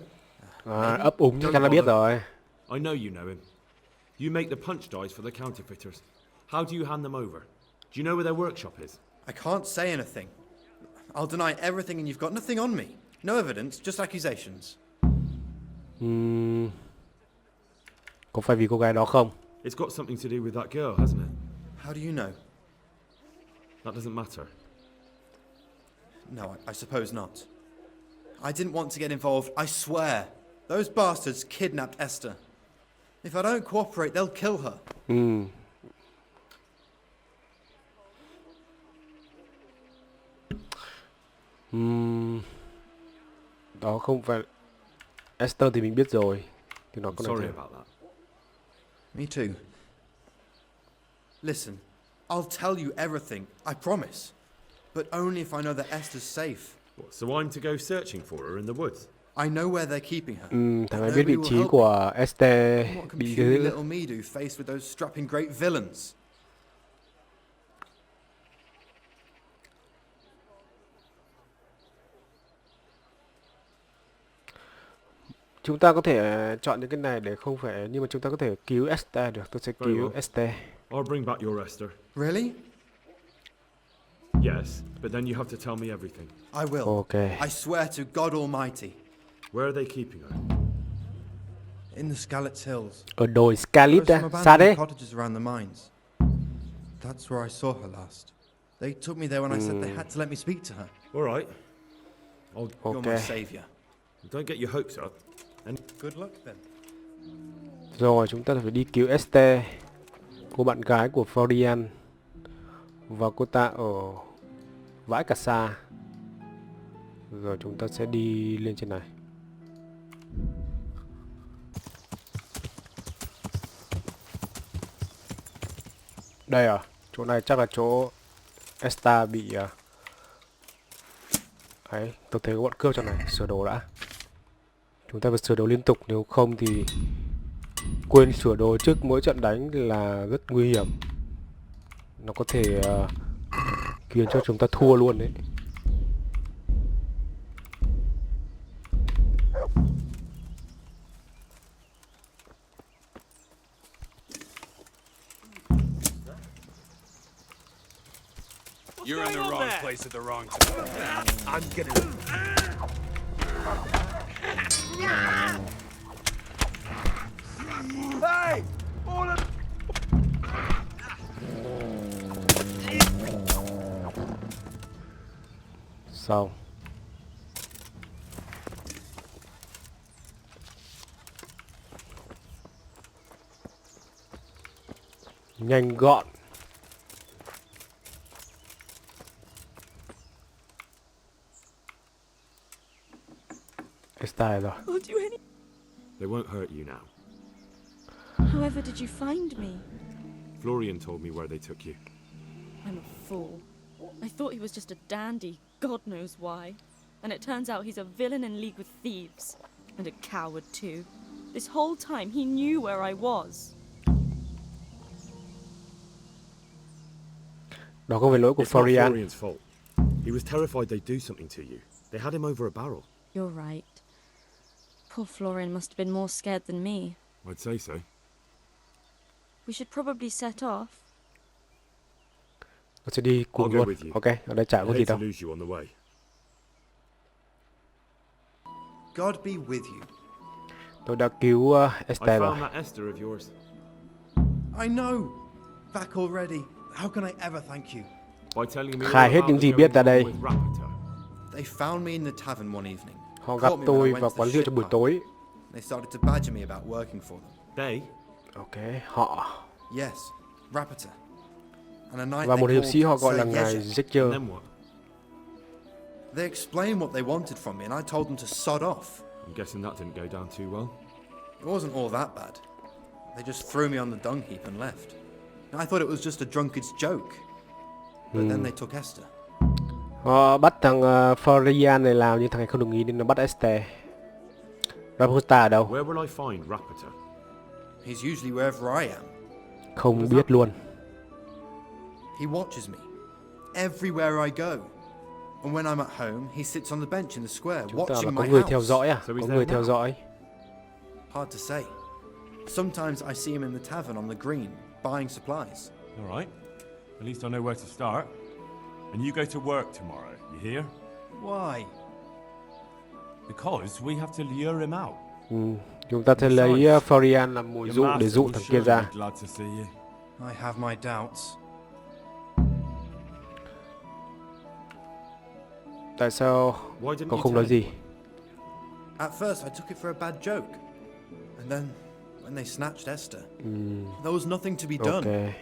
Ấp úng chắc chắn là biết rồi. I know you know him. You make the punch dice for the counterfeiters. How do you hand them over? Do you know where their workshop is? I can't say anything. I'll deny everything and you've got nothing on me. No evidence, just accusations. Có phải vì cô gái đó không? It's got something to do with that girl, hasn't it? How do you know? That doesn't matter. No, I suppose not. I didn't want to get involved, I swear. Those bastards kidnapped Esther. If I don't cooperate, they'll kill her. Đó không phải Esther thì mình biết rồi. Thì nó có Sorry này about that. Me too. Listen, I'll tell you everything, I promise. But only if I know that Esther's safe. What, so I'm to go searching for her in the woods? I know where they're keeping her. Thằng ấy biết vị trí của Esther What can bị puny giữ. little me do faced with those strapping great villains? Chúng ta có thể chọn những cái này để không phải, nhưng mà chúng ta có thể cứu Esther được. Tôi sẽ cứu Esther. I'll bring back your Esther. Really? Yes, but then you have to tell me everything. I will. Okay. I swear to God Almighty. Where are they keeping her? In the Skalitz Hills. Ở đồi Scarlet There are á, some xa đấy. abandoned cottages around the mines. That's where I saw her last. They took me there when I said they had to let me speak to her. All right. You're my savior. Don't get your hopes up. And good luck then. Rồi chúng ta phải đi cứu Esther, cô bạn gái của Florian, và cô ta ở vãi cà sa. Rồi chúng ta sẽ đi lên trên này. Đây à, chỗ này chắc là chỗ Esther bị ấy, tôi thấy có bọn cướp trong này. Sửa đồ đã. Chúng ta phải sửa đồ liên tục, nếu không thì quên sửa đồ trước mỗi trận đánh là rất nguy hiểm. Nó có thể khiến cho chúng ta thua luôn đấy. You're in the wrong place at the wrong time. I'm gonna... Hey! All of... Xong. Nhanh gọn. Esther rồi. I'll do any... they won't hurt you now. However did you find me? Florian told me where they took you. I'm a fool. I thought he was just a dandy, God knows why. And it turns out he's a villain in league with thieves. And a coward too. This whole time he knew where I was. Đó không phải lỗi của It's not Florian. Florian's fault. He was terrified they'd do something to you. They had him over a barrel. You're right. Poor Florian must have been more scared than me. I'd say so. We should probably set off. Tôi sẽ đi cùng I'll go luôn. with you. Ok, ở đây chả I có gì hate to đâu. lose you on the way. God be with you. Tôi đã cứu I Esther rồi. found that Esther of yours. I know. Back already. How can I ever thank you? By telling me Khai all hết about những the gì biết ra goings đây. on with Rapiter. They found me in the tavern one evening. Họ gặp Caught me when I tôi went vào to quán the rượu ship trong buổi pub. tối. They started to badger me about working for them. They? Ok, họ. Yes. Rapita. And a knight Và they một hiệp sĩ họ called gọi là Sir ngài Yezhek. Zexer. Then what? They explained what they wanted from me, and I told them to sod off. I'm guessing that didn't go down too well. It wasn't all that bad. They just threw me on the dung heap and left. I thought it was just a drunkard's joke. But then they took Esther. Họ bắt thằng Florian này làm, nhưng thằng này không đồng ý nên nó bắt Esther. Rapota ở đâu? Where will I find Rapita? He's usually wherever I am. Không biết luôn. He watches me everywhere I go. And when I'm at home, he sits on the bench in the square Chúng ta là watching có my người house. theo dõi à? So Có he's người there theo now? dõi. Hard to say. Sometimes I see him in the tavern on the green, buying supplies. All right. At least I know where to start. And you go to work tomorrow, you hear? Why? Because we have to lure him out. Chúng ta sẽ lấy Florian làm mồi dụ để dụ thằng kia ra. Glad to see you. I have my doubts. Tại sao cậu không nói gì? At first, I took it for a bad joke. And then, when they snatched Esther, there was nothing to be done. Okay.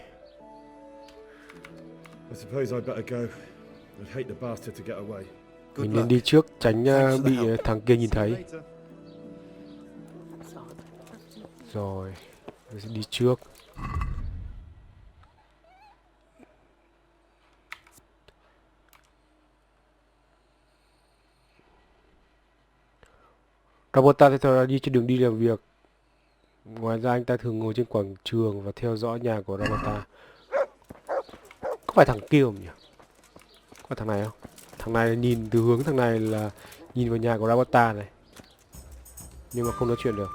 I suppose I better go. I'd hate the bastard to get away. Mình nên đi trước, tránh bị thằng kia nhìn thấy. Rồi, mình sẽ đi trước. Rapota thì thường đi trên đường đi làm việc. Ngoài ra anh ta thường ngồi trên quảng trường và theo dõi nhà của Rapota. Có phải thằng kia không nhỉ? Có phải thằng này không? Thằng này nhìn từ hướng thằng này là nhìn vào nhà của Rapota này. Nhưng mà không nói chuyện được.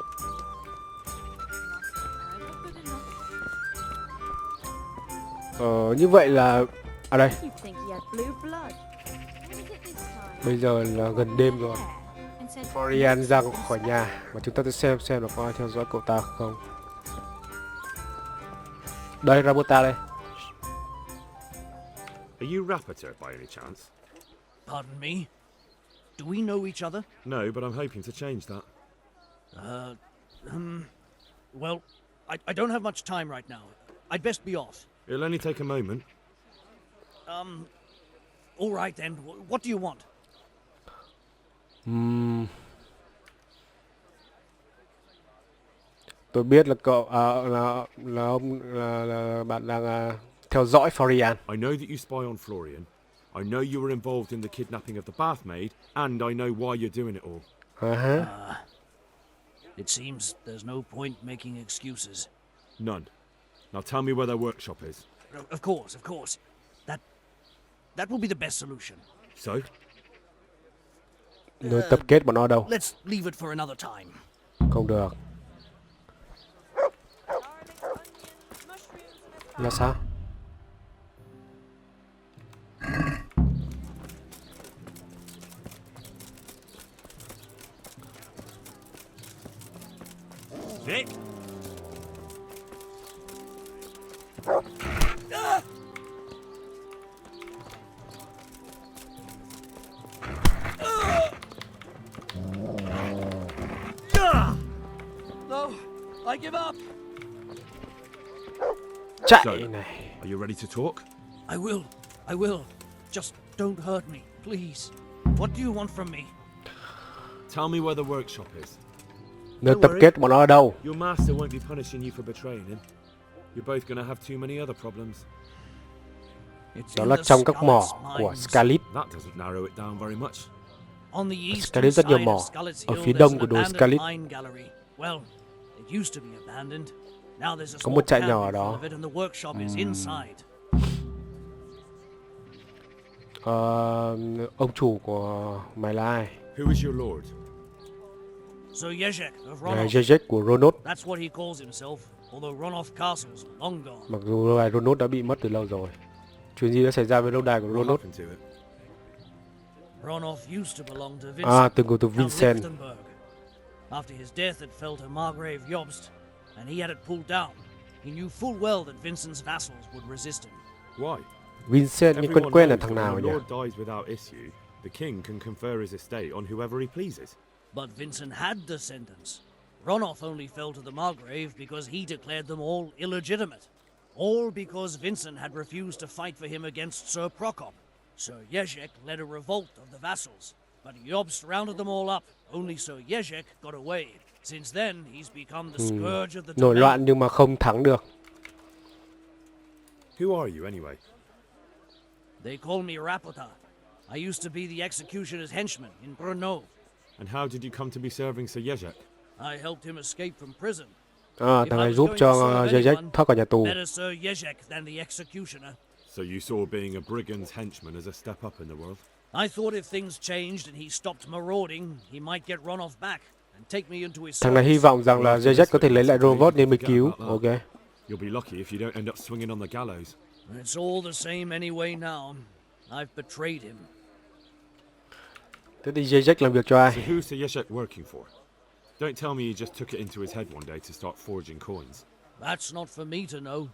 Như vậy là... À đây. Bây giờ là gần đêm rồi. Florian ra khỏi nhà và chúng ta sẽ xem là có ai theo dõi cậu ta không. Đây, Rapota đây. Are you Rapita by any chance? Pardon me? Do we know each other? No, but I'm hoping to change that. Well, I don't have much time right now. I'd best be off. It'll only take a moment. All right then. What do you want? Tôi biết là cậu là bạn đang theo dõi Florian. I know that you spy on Florian. I know you were involved in the kidnapping of the bathmaid, and I know why you're doing it all. It seems there's no point making excuses. None. Now tell me where their workshop is. Of course. That will be the best solution. So? Nơi tập kết bọn nó đâu? Let's leave it for another time. Không được. Là sao? Vic? No, I give up. So, are you ready to talk? I will. Just don't hurt me, please. What do you want from me? Tell me where the workshop is. Nơi tập kết bọn nó ở đâu? Your master won't be punishing you for betraying him. You're both gonna have too many other problems. Đó là trong các mỏ của Scarlet. That doesn't narrow it down very much. On the east Scarlet rất nhiều side mỏ. of Scarlet's Ở Hill, phía there's đông an của đồi abandoned Scarlet mine gallery. Well, it used to be abandoned. Now there's a có small một trại nhỏ cabin ở full đó. of it and the workshop is inside. Ông chủ của mày là ai? Who is your lord? So Yezhek of Ngài Ronoff. Zezek của Ronos. That's what he calls himself, although Ronoff Castle's long gone. Mặc dù lâu đài Ronos đã bị mất từ lâu rồi. Chuyện gì đã xảy ra với lâu đài của Ronos? Ronoff used to belong to Vincent. Từng có từ Count Vincent. Lichtenberg. After his death, it fell to Margrave Jobst, and he had it pulled down. He knew full well that Vincent's vassals would resist him. Why? Vincent nhưng quen quen là thằng nào When nhỉ? a lord dies without issue, the king can confer his estate on whoever he pleases. But Vincent had descendants. Ronoff only fell to the Margrave because he declared them all illegitimate. All because Vincent had refused to fight for him against Sir Prokop. Sir Jezek led a revolt of the vassals, but Jobst rounded them all up. Only Sir Jezek got away. Since then, he's become the scourge of the Nổi domain. loạn nhưng mà không thắng được. Who are you, anyway? They call me Rapota. I used to be the executioner's henchman in Brno. And how did you come to be serving Sir Jezek? I helped him escape from prison. Thằng này giúp cho Jezek thoát khỏi nhà tù. Better Sir Jezek than the executioner. So you saw being a brigand's henchman as a step up in the world? I thought if things changed and he stopped marauding, he might get run off back and take me into his Thằng này hy vọng rằng là Jezek có thể lấy lại robot nên mới cứu. Ok. You'll be lucky if you don't end up swinging on the gallows. It's all the same anyway now. I've betrayed him. Thế thì Jezek làm việc cho ai? So who's Sir Jezek working for? Don't tell me he just took it into his head one day to start forging coins. That's not for me to know.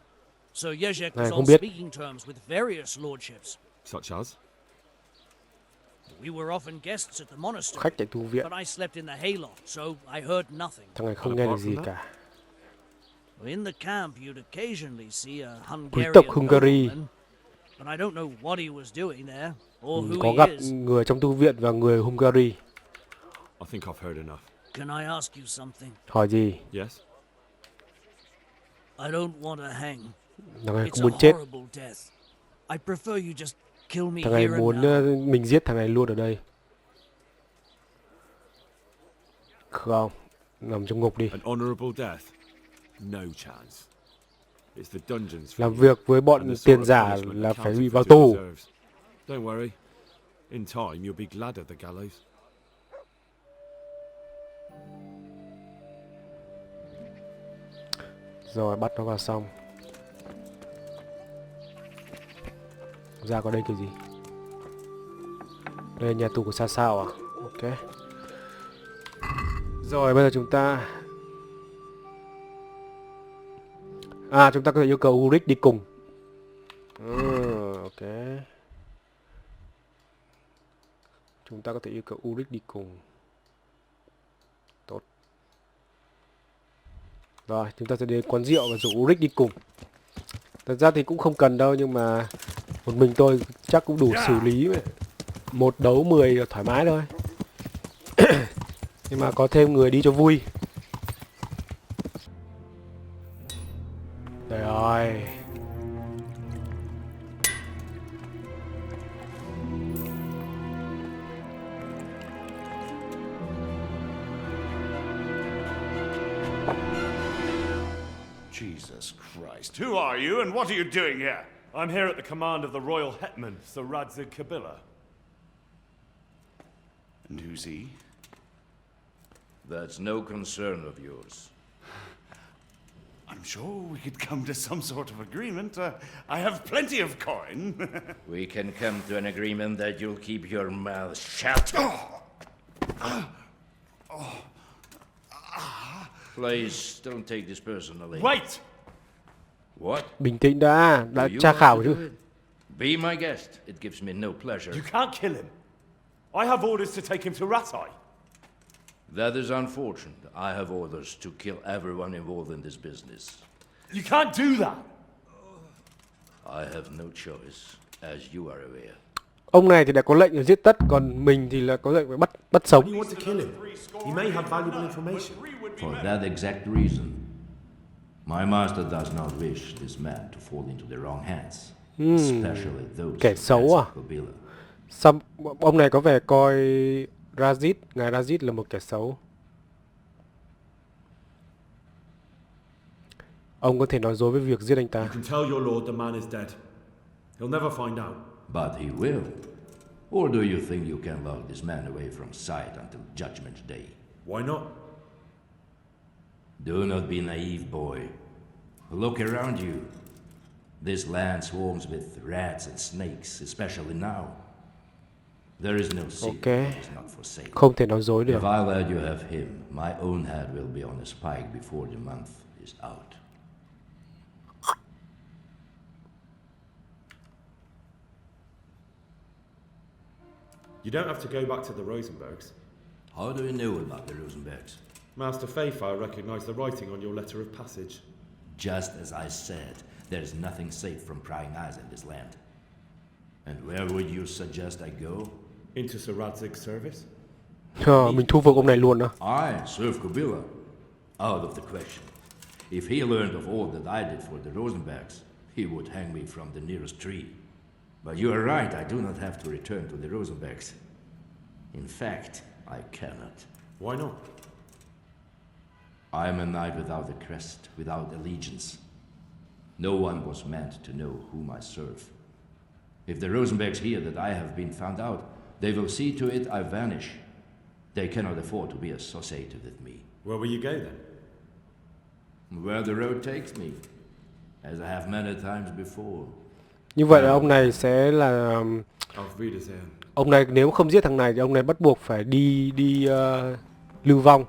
Sir Jezek Này, was không on biết. speaking terms with various lordships. Such as? We were often guests at the monastery, Khách tại tu viện. but I slept in the hayloft, so I heard nothing. Thằng này không nghe được gì cả. In the camp, you'd occasionally see a Quý tộc Hungarian Hungary. nobleman, but I don't know what he was doing there or who Có he gặp is. người trong tu viện và người Hungary. I think I've heard enough. Can I ask you something? Hỏi gì? Yes? I don't want to hang. Thằng này It's không muốn a chết. horrible death. I prefer you just kill me Thằng này here and muốn now. mình giết thằng này luôn ở đây. Không, nằm trong ngục đi. An honorable death? No chance. It's the dungeons for Làm you, việc với bọn and the sort tiền of giả punishment là that phải counted bị for vào two tù. deserves. Don't worry. In time, you'll be glad of the gallows. Rồi bắt nó vào xong. Ra có đây cái gì? Đây là nhà tù của Sa Sao à? Ok. Rồi bây giờ chúng ta chúng ta có thể yêu cầu Ulrich đi cùng. Ok. Chúng ta có thể yêu cầu Ulrich đi cùng. Tốt. Rồi, chúng ta sẽ đến quán rượu và rủ Ulrich đi cùng. Thật ra thì cũng không cần đâu, nhưng mà một mình tôi chắc cũng đủ xử lý. Một đấu 10 là thoải mái thôi. Nhưng mà có thêm người đi cho vui. Đây rồi. Jesus Christ. Who are you and what are you doing here? I'm here at the command of the royal hetman, Sir Radzig Kabila. And who's he? That's no concern of yours. I'm sure we could come to some sort of agreement. I have plenty of coin. We can come to an agreement that you'll keep your mouth shut. Please, don't take this personally. Wait! What? Bình tĩnh đã tra khảo chứ. Be my guest. It gives me no pleasure. You can't kill him. I have orders to take him to Ratai. That is unfortunate. I have orders to kill everyone involved in this business. You can't do that. I have no choice, as you are aware. Ông này thì đã có lệnh giết tất, còn mình thì là có lệnh phải bắt sống. You want to kill him? He may have valuable information. For that exact reason, my master does not wish this man to fall into the wrong hands, especially those kẻ xấu à? Sao ông này có vẻ coi Razid, ngài Razid là một kẻ xấu. Ông có thể nói dối với việc giết anh ta. You can tell your lord the man is dead. He'll never find out. But he will. Or do you think you can lock this man away from sight until Judgment Day? Why not? Do not be naive, boy. Look around you. This land swarms with rats and snakes, especially now. There is no secret that is not for sale. Không thể nói dối được. If I let you have him, my own head will be on a spike before the month is out. You don't have to go back to the Rosenbergs. How do you know about the Rosenbergs? Master Fayfire recognized the writing on your letter of passage. Just as I said, There's nothing safe from prying eyes in this land. And where would you suggest I go? Into Sir Radzig's service? Mình thu phục ông này luôn đó. I serve Kubila. Out of the question. If he learned of all that I did for the Rosenbergs, he would hang me from the nearest tree. But you are right, I do not have to return to the Rosenbergs. In fact, I cannot. Why not? I am a knight without a crest, without allegiance. No one was meant to know whom I serve. If the Rosenbergs hear that I have been found out, they will see to it I vanish. They cannot afford to be associated with me. Where will you go then? Where the road takes me, as I have many times before. Như vậy là ông này sẽ là ông này nếu không giết thằng này thì ông này bắt buộc phải đi lưu vong.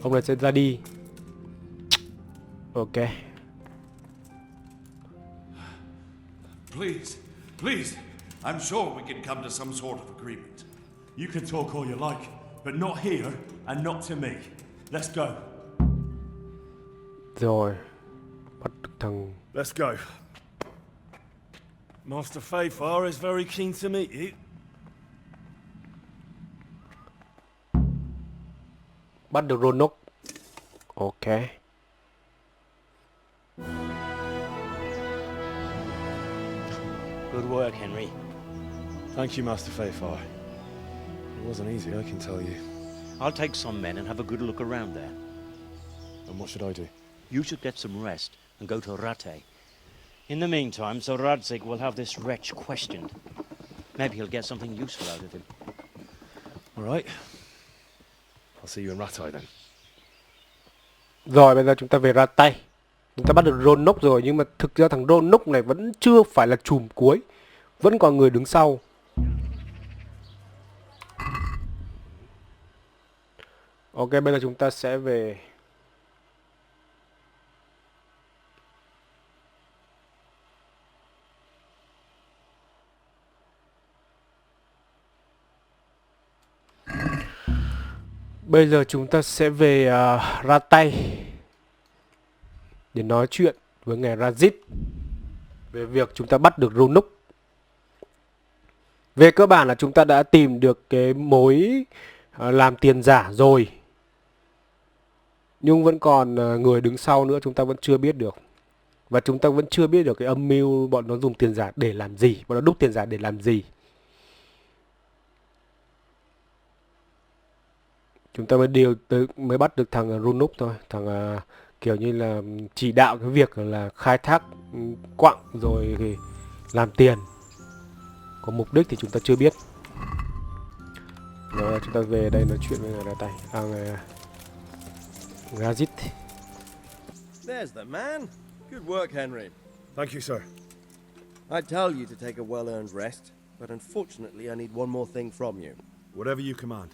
Ông này sẽ ra đi. Ok. Please, I'm sure we can come to some sort of agreement. You can talk all you like, but not here and not to me. Let's go. Rồi. Bắt được thằng. Let's go. Master Fayfar is very keen to meet you. Bắt được Ronok. Ok. Good work, Henry. Thank you, Master Fayfar. It wasn't easy, I can tell you. I'll take some men and have a good look around there. And what should I do? You should get some rest and go to Rate. In the meantime, Sir Radzig will have this wretch questioned. Maybe he'll get something useful out of him. All right. I'll see you in Rattay then. Rồi bây giờ chúng ta về ra tay. Chúng ta bắt được Ronok rồi, nhưng mà thực ra thằng Ronok này vẫn chưa phải là chùm cuối. Vẫn còn người đứng sau. Ok, bây giờ chúng ta sẽ về. Bây giờ chúng ta sẽ về ra tay để nói chuyện với ngài Radzig về việc chúng ta bắt được Ronok. Về cơ bản là chúng ta đã tìm được cái mối làm tiền giả rồi. Nhưng vẫn còn người đứng sau nữa chúng ta vẫn chưa biết được. Và chúng ta vẫn chưa biết được cái âm mưu bọn nó dùng tiền giả để làm gì. Bọn nó đúc tiền giả để làm gì. Chúng ta mới bắt được thằng Ronok thôi. Thằng kiểu như là chỉ đạo cái việc là khai thác quặng rồi thì làm tiền. Còn mục đích thì chúng ta chưa biết. Rồi chúng ta về đây nói chuyện với người ra tay. Radzig. There's the man. Good work, Henry. Thank you, sir. I tell you to take a well-earned rest, but unfortunately I need one more thing from you. Whatever you command.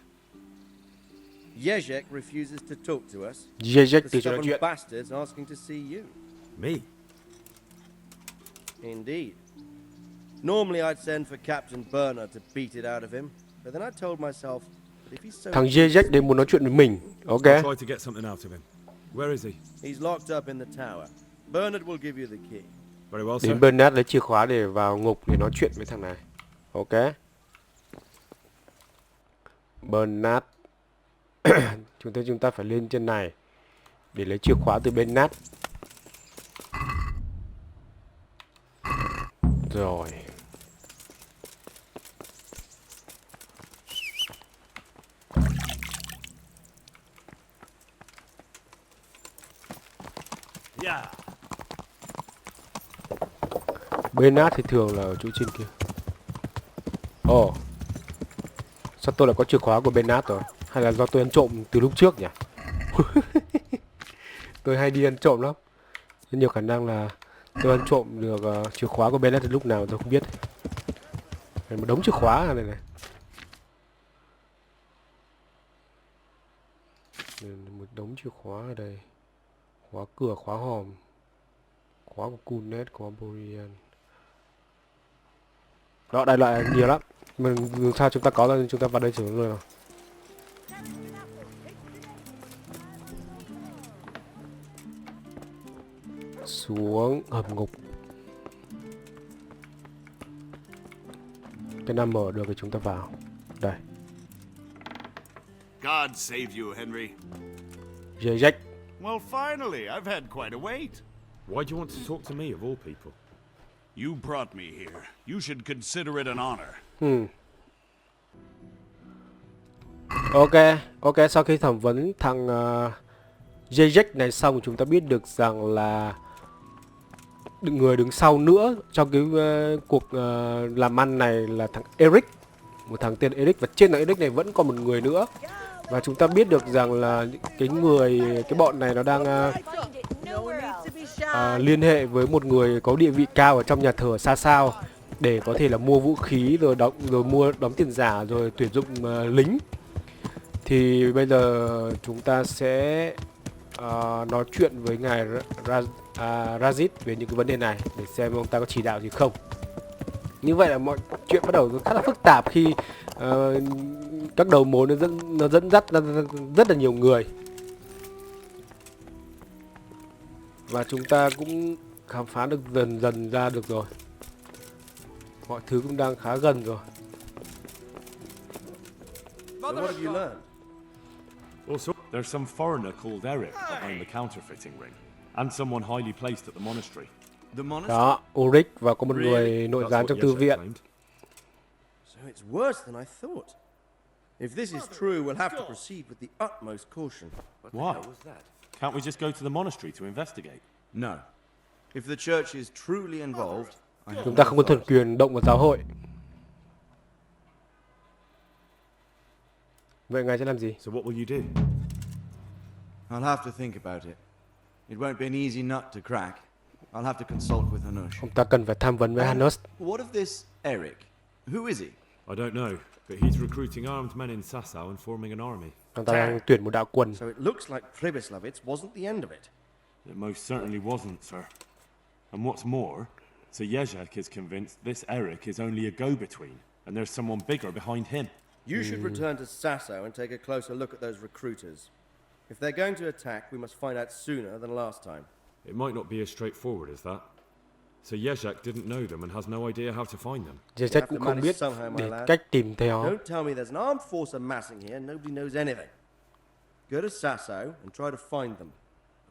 Ježek refuses to talk to us. Ježek The từ cho nói stubborn chuyện. bastard's asking to see you. Me? Indeed. Normally I'd send for Captain Bernard to beat it out of him, but then I told myself that if he's so... Thằng Ježek đến muốn nói chuyện với mình. Ok. I'll try to get something out of him. Where is he? He's locked up in the tower. Bernard will give you the key. Very well, sir. Đến Bernard lấy chìa khóa để vào ngục để nói chuyện với thằng này. Ok. Bernard. chúng ta phải lên trên này để lấy chìa khóa từ Bernard. Rồi. Yeah. Bernard thì thường là ở chỗ trên kia. Ồ. Sao tôi lại có chìa khóa của Bernard rồi? Hay là do tôi ăn trộm từ lúc trước nhỉ? Tôi hay đi ăn trộm lắm. Rất nhiều khả năng là tôi ăn trộm được chìa khóa của Bernard từ lúc nào tôi không biết. Một đống chìa khóa này này. Một đống chìa khóa ở đây. Khóa cửa, khóa hòm. Khóa của Kunet, khóa Borian. Đó, đại loại nhiều lắm. Mà dù sao chúng ta có rồi, chúng ta vào đây xử rồi nào. xuống hầm ngục. Cái nào mở được thì chúng ta vào. Đây. God save you, Henry. Jack. Well, finally, I've had quite a wait. Why do you want to talk to me of all people? You brought me here. You should consider it an honor. Ok, sau khi thẩm vấn thằng Jack này xong, chúng ta biết được rằng là người đứng sau nữa trong cái cuộc làm ăn này là thằng Eric, một thằng tên Eric, và trên thằng Eric này vẫn còn một người nữa. Và chúng ta biết được rằng là cái bọn này nó đang liên hệ với một người có địa vị cao ở trong nhà thờ xa sao để có thể là mua vũ khí rồi đóng tiền giả rồi tuyển dụng lính. Thì bây giờ chúng ta sẽ nói chuyện với ngài Razit về những cái vấn đề này để xem ông ta có chỉ đạo gì không. Như vậy là mọi chuyện bắt đầu khá là phức tạp khi các đầu mối nó dẫn dắt ra rất là nhiều người. Và chúng ta cũng khám phá được dần dần ra được rồi. Mọi thứ cũng đang khá gần rồi. So what have you learned? Also, there's some foreigner called Eric behind the counterfeiting ring, and someone highly placed at the monastery. The monastery? Đó, Ulrich và có một người nội gián trong thư viện. So it's worse than I thought. If this is true, we'll have to proceed with the utmost caution. Why? Can't we just go to the monastery to investigate? No. If the church is truly involved, Chúng ta không có thẩm quyền động vào giáo hội. Vậy ngài sẽ làm gì? So what will you do? I'll have to think about it. It won't be an easy nut to crack. I'll have to consult with Hanush. Ông ta cần phải tham vấn với Hanush. What of this Eric? Who is he? I don't know, but he's recruiting armed men in Sasau and forming an army. Ông ta đang tuyển một đạo quân. So it looks like Pribyslavitz wasn't the end of it. It most certainly wasn't, sir. And what's more, Sir Jezek is convinced this Eric is only a go-between, and there's someone bigger behind him. You should return to Sasau and take a closer look at those recruiters. If they're going to attack, we must find out sooner than last time. It might not be as straightforward as that. So Jezek didn't know them and has no idea how to find them. Jezek cũng không biết để cách tìm thấy họ. Don't tell me there's an armed force amassing here. Nobody knows anything. Go to Sasau and try to find them.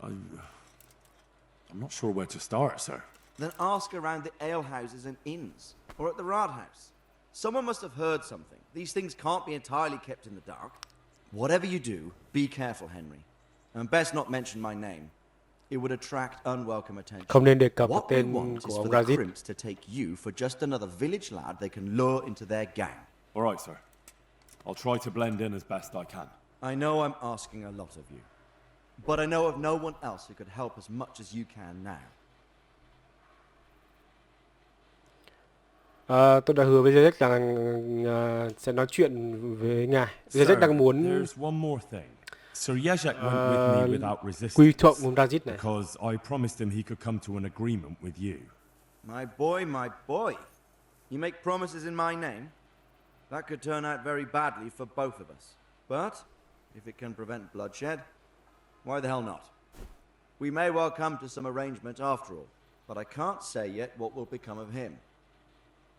I'm not sure where to start, sir. Then ask around the alehouses and inns, or at the Rathaus. Someone must have heard something. These things can't be entirely kept in the dark. Whatever you do, be careful, Henry. And best not mention my name. It would attract unwelcome attention. Không nên đề cập What we tên want is của for ông the Razit. crimps to take you for just another village lad they can lure into their gang. All right, sir. I'll try to blend in as best I can. I know I'm asking a lot of you, but I know of no one else who could help as much as you can now. Tôi đã hứa với Jezek rằng sẽ nói chuyện với ngài. Jezek đang muốn There's one more thing. Sir Jezek went with me without resistance. quy thuận ông Razit này. Because I promised him he could come to an agreement with you. My boy, my boy. You make promises in my name? That could turn out very badly for both of us. But if it can prevent bloodshed, why the hell not? We may well come to some arrangement after all, but I can't say yet what will become of him.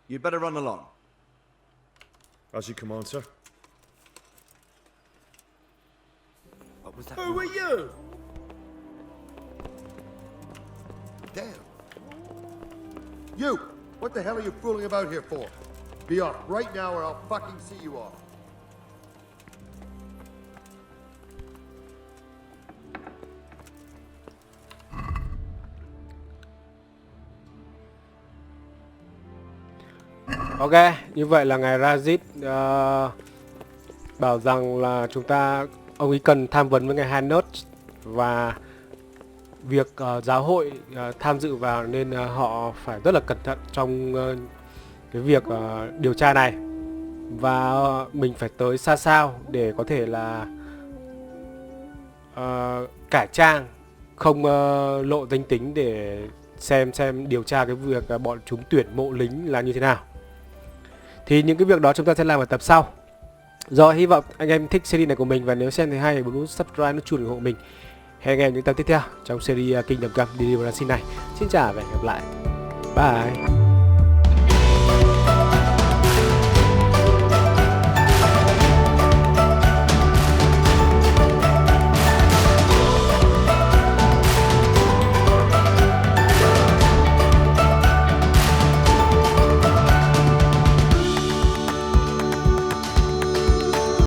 You'd better run along. As you command, sir. What was that? Who are you? Damn. You! What the hell are you fooling about here for? Be off right now or I'll fucking see you off. Ok, như vậy là ngài Razit bảo rằng là ông ấy cần tham vấn với ngài Hanush và việc giáo hội tham dự vào nên họ phải rất là cẩn thận trong cái việc điều tra này, và mình phải tới xa sao để có thể là cải trang, không lộ danh tính để xem điều tra cái việc bọn chúng tuyển mộ lính là như thế nào. Thì những cái việc đó chúng ta sẽ làm ở tập sau. Rồi, hy vọng anh em thích series này của mình, và nếu xem thấy hay hãy bấm nút subscribe, nút chuông ủng hộ mình. Hẹn gặp những tập tiếp theo trong series Kingdom Come Deliverance này. Xin chào và hẹn gặp lại. Bye.